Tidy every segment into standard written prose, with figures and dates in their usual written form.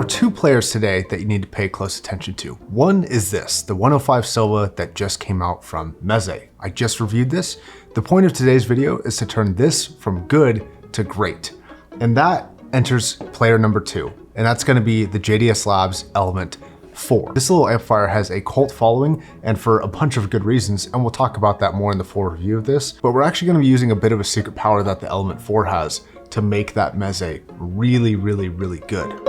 are two players today that you need to pay close attention to. One is this, the 105 Silva that just came out from Meze. I just reviewed this. The point of today's video is to turn this from good to great. And that enters player number 2. And that's gonna be the JDS Labs Element 4. This little amplifier has a cult following and for a bunch of good reasons, and we'll talk about that more in the full review of this. But we're actually gonna be using a bit of a secret power that the Element 4 has to make that Meze really, really, really good.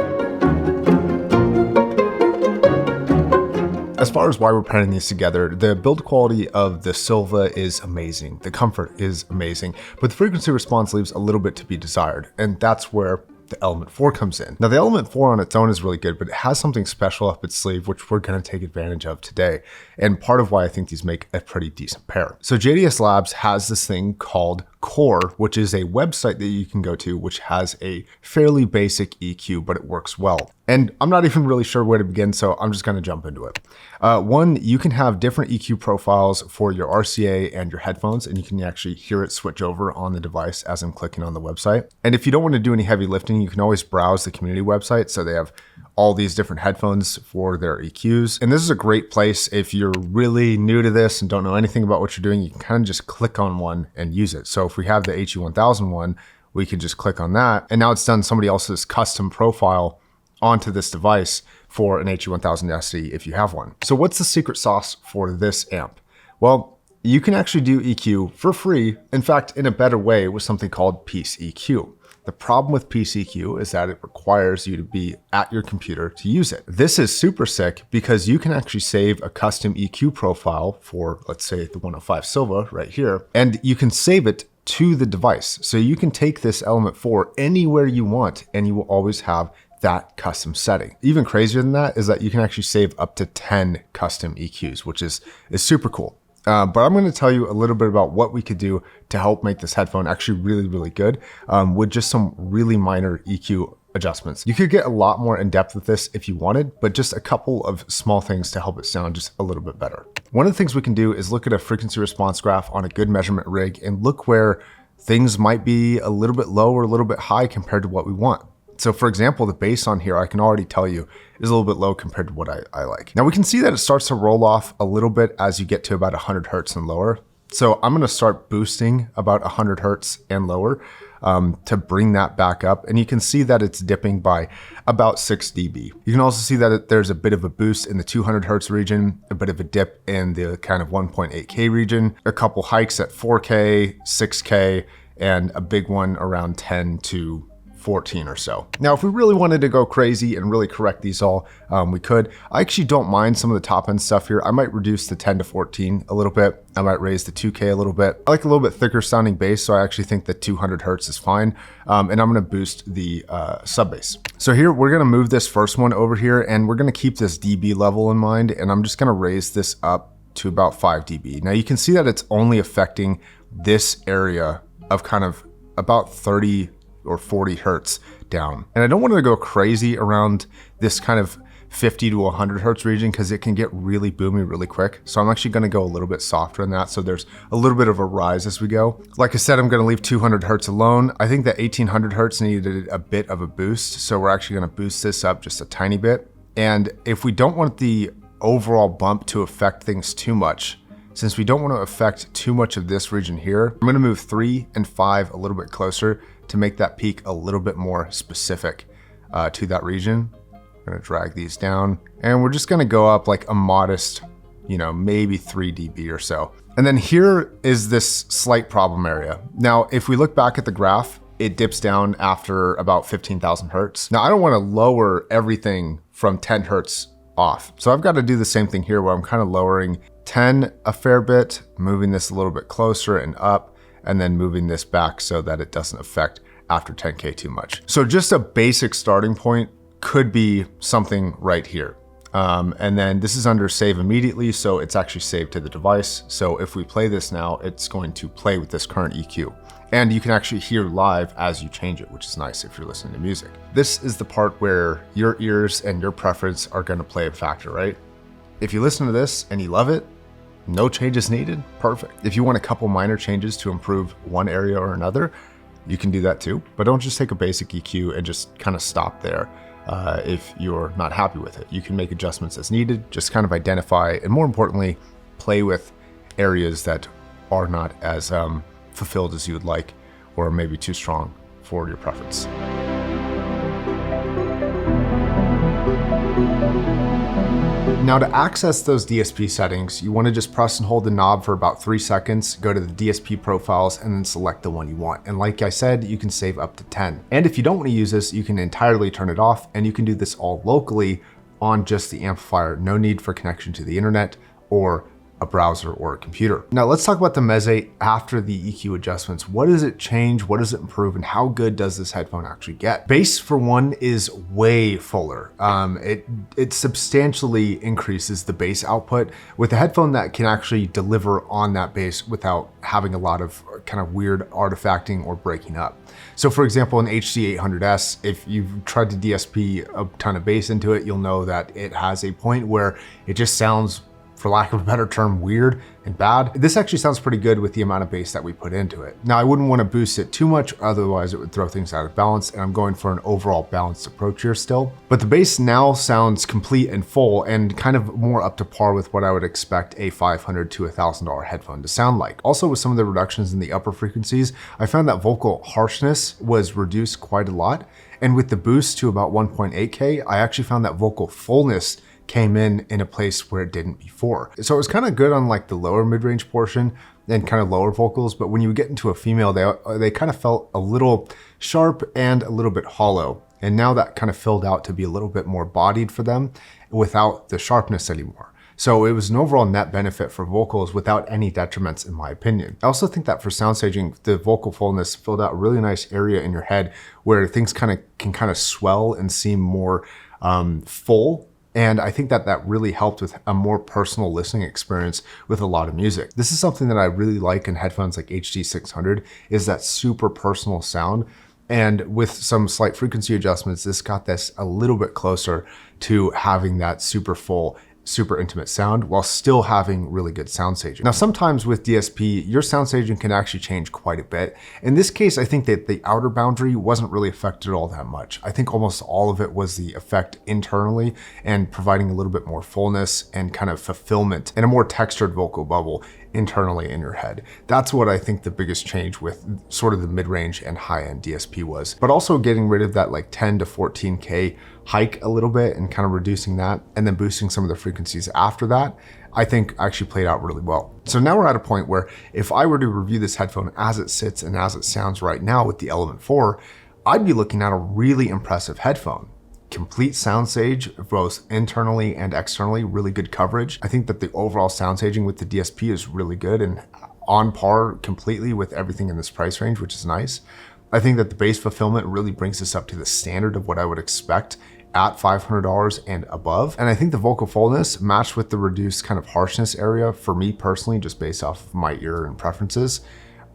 As far as why we're pairing these together, the build quality of the Silva is amazing. The comfort is amazing, but the frequency response leaves a little bit to be desired. And that's where the Element 4 comes in. Now the Element 4 on its own is really good, but it has something special up its sleeve, which we're gonna take advantage of today. And part of why I think these make a pretty decent pair. So JDS Labs has this thing called Core, which is a website that you can go to, which has a fairly basic EQ, but it works well. And I'm not even really sure where to begin, so I'm just gonna jump into it. One, you can have different EQ profiles for your RCA and your headphones, and you can actually hear it switch over on the device as I'm clicking on the website. And if you don't wanna do any heavy lifting, you can always browse the community website. So they have all these different headphones for their EQs. And this is a great place if you're really new to this and don't know anything about what you're doing, you can kind of just click on one and use it. So if we have the HE1000 one, we can just click on that. And now it's done somebody else's custom profile onto this device for an HE1000 SE if you have one. So what's the secret sauce for this amp? Well, you can actually do EQ for free. In fact, in a better way with something called Piece EQ. The problem with Piece EQ is that it requires you to be at your computer to use it. This is super sick because you can actually save a custom EQ profile for, let's say, the 105 Silva right here, and you can save it to the device. So you can take this Element 4 anywhere you want, and you will always have that custom setting. Even crazier than that is that you can actually save up to 10 custom EQs, which is super cool. But I'm going to tell you a little bit about what we could do to help make this headphone actually really, really good with just some really minor EQ adjustments. You could get a lot more in depth with this if you wanted, but just a couple of small things to help it sound just a little bit better. One of the things we can do is look at a frequency response graph on a good measurement rig and look where things might be a little bit low or a little bit high compared to what we want. So for example, the bass on here, I can already tell you is a little bit low compared to what I like. Now we can see that it starts to roll off a little bit as you get to about 100 Hertz and lower. So I'm gonna start boosting about 100 Hertz and lower to bring that back up. And you can see that it's dipping by about 6 dB. You can also see that there's a bit of a boost in the 200 Hertz region, a bit of a dip in the kind of 1.8K region, a couple hikes at 4K, 6K, and a big one around 10 to 14 or so. Now, if we really wanted to go crazy and really correct these all, we could. I actually don't mind some of the top end stuff here. I might reduce the 10 to 14 a little bit. I might raise the 2K a little bit. I like a little bit thicker sounding bass, so I actually think that 200 Hertz is fine. And I'm gonna boost the sub bass. So here, we're gonna move this first one over here and we're gonna keep this dB level in mind. And I'm just gonna raise this up to about 5 dB. Now you can see that it's only affecting this area of kind of about 30 or 40 Hertz down. And I don't want to go crazy around this kind of 50 to 100 Hertz region because it can get really boomy really quick. So I'm actually going to go a little bit softer than that. So there's a little bit of a rise as we go. Like I said, I'm going to leave 200 Hertz alone. I think that 1800 Hertz needed a bit of a boost. So we're actually going to boost this up just a tiny bit. And if we don't want the overall bump to affect things too much, since we don't want to affect too much of this region here, I'm going to move 3 and 5 a little bit closer to make that peak a little bit more specific to that region. I'm gonna drag these down and we're just gonna go up like a modest, maybe 3 dB or so. And then here is this slight problem area. Now, if we look back at the graph, it dips down after about 15,000 Hertz. Now, I don't wanna lower everything from 10 Hertz off. So I've got to do the same thing here where I'm kind of lowering 10 a fair bit, moving this a little bit closer and up, and then moving this back so that it doesn't affect after 10K too much. So just a basic starting point could be something right here. And then this is under save immediately, so it's actually saved to the device. So if we play this now, it's going to play with this current EQ. And you can actually hear live as you change it, which is nice if you're listening to music. This is the part where your ears and your preference are gonna play a factor, right? If you listen to this and you love it, no changes needed, perfect. If you want a couple minor changes to improve one area or another, you can do that too, but don't just take a basic EQ and just kind of stop there. if you're not happy with it. You can make adjustments as needed, just kind of identify, and more importantly, play with areas that are not as fulfilled as you would like, or maybe too strong for your preference. Now, to access those DSP settings, you want to just press and hold the knob for about 3 seconds, go to the DSP profiles, and then select the one you want. And like I said, you can save up to 10. And if you don't want to use this, you can entirely turn it off, and you can do this all locally on just the amplifier. No need for connection to the internet or a browser or a computer. Now let's talk about the Meze after the EQ adjustments. What does it change? What does it improve? And how good does this headphone actually get? Bass, for one, is way fuller. It substantially increases the bass output with a headphone that can actually deliver on that bass without having a lot of kind of weird artifacting or breaking up. So for example, an HD800S, if you've tried to DSP a ton of bass into it, you'll know that it has a point where it just sounds, for lack of a better term, weird and bad. This actually sounds pretty good with the amount of bass that we put into it. Now, I wouldn't want to boost it too much, otherwise it would throw things out of balance, and I'm going for an overall balanced approach here still. But the bass now sounds complete and full and kind of more up to par with what I would expect a $500 to $1,000 headphone to sound like. Also, with some of the reductions in the upper frequencies, I found that vocal harshness was reduced quite a lot. And with the boost to about 1.8K, I actually found that vocal fullness came in a place where it didn't before. So it was kind of good on like the lower mid-range portion and kind of lower vocals, but when you get into a female, they kind of felt a little sharp and a little bit hollow. And now that kind of filled out to be a little bit more bodied for them without the sharpness anymore. So it was an overall net benefit for vocals without any detriments, in my opinion. I also think that for sound staging, the vocal fullness filled out a really nice area in your head where things can kind of swell and seem more full. And I think that that really helped with a more personal listening experience with a lot of music. This is something that I really like in headphones like HD600, is that super personal sound. And with some slight frequency adjustments, this got this a little bit closer to having that super full, super intimate sound while still having really good sound staging. Now, sometimes with DSP, your sound staging can actually change quite a bit. In this case, I think that the outer boundary wasn't really affected all that much. I think almost all of it was the effect internally and providing a little bit more fullness and kind of fulfillment and a more textured vocal bubble internally in your head. That's what I think the biggest change with sort of the mid-range and high-end DSP was. But also getting rid of that like 10 to 14K hike a little bit and kind of reducing that and then boosting some of the frequencies after that, I think actually played out really well. So now we're at a point where if I were to review this headphone as it sits and as it sounds right now with the Element 4, I'd be looking at a really impressive headphone. Complete sound stage, both internally and externally, really good coverage. I think that the overall sound staging with the DSP is really good and on par completely with everything in this price range, which is nice. I think that the bass fulfillment really brings us up to the standard of what I would expect at $500 and above. And I think the vocal fullness matched with the reduced kind of harshness area for me personally, just based off of my ear and preferences,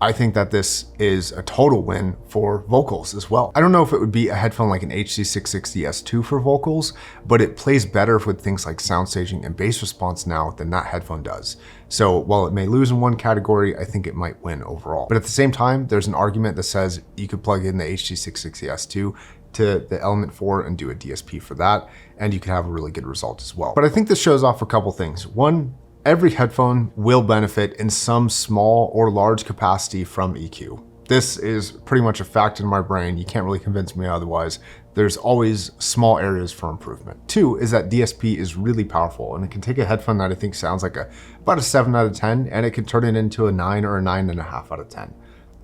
I think that this is a total win for vocals as well. I don't know if it would be a headphone like an HC660S2 for vocals, but it plays better with things like sound staging and bass response now than that headphone does. So while it may lose in one category, I think it might win overall. But at the same time, there's an argument that says you could plug in the HC660S2 to the Element 4 and do a DSP for that, and you could have a really good result as well. But I think this shows off a couple things. One, every headphone will benefit in some small or large capacity from EQ. This is pretty much a fact in my brain. You can't really convince me otherwise. There's always small areas for improvement. Two is that DSP is really powerful, and it can take a headphone that I think sounds like about a 7 out of 10, and it can turn it into a 9 or a 9.5 out of 10.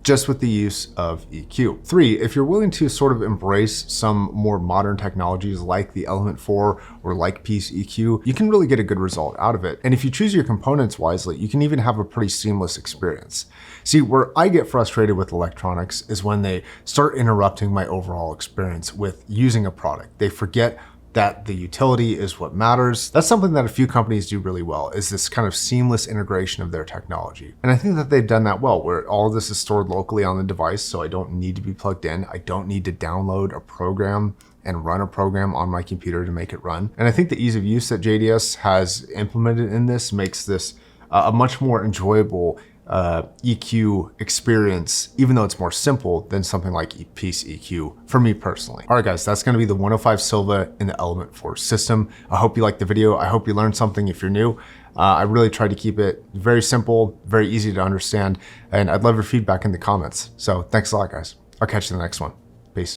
Just with the use of EQ. Three, if you're willing to sort of embrace some more modern technologies like the Element 4 or like Piece EQ, you can really get a good result out of it. And if you choose your components wisely, you can even have a pretty seamless experience. See, where I get frustrated with electronics is when they start interrupting my overall experience with using a product. They forget that the utility is what matters. That's something that a few companies do really well, is this kind of seamless integration of their technology. And I think that they've done that well, where all of this is stored locally on the device, so I don't need to be plugged in. I don't need to download a program and run a program on my computer to make it run. And I think the ease of use that JDS has implemented in this makes this a much more enjoyable EQ experience, even though it's more simple than something like Piece EQ for me personally. All right, guys, that's gonna be the 105 Silva in the Element 4 system. I hope you liked the video. I hope you learned something if you're new. I really tried to keep it very simple, very easy to understand, and I'd love your feedback in the comments. So thanks a lot, guys. I'll catch you in the next one.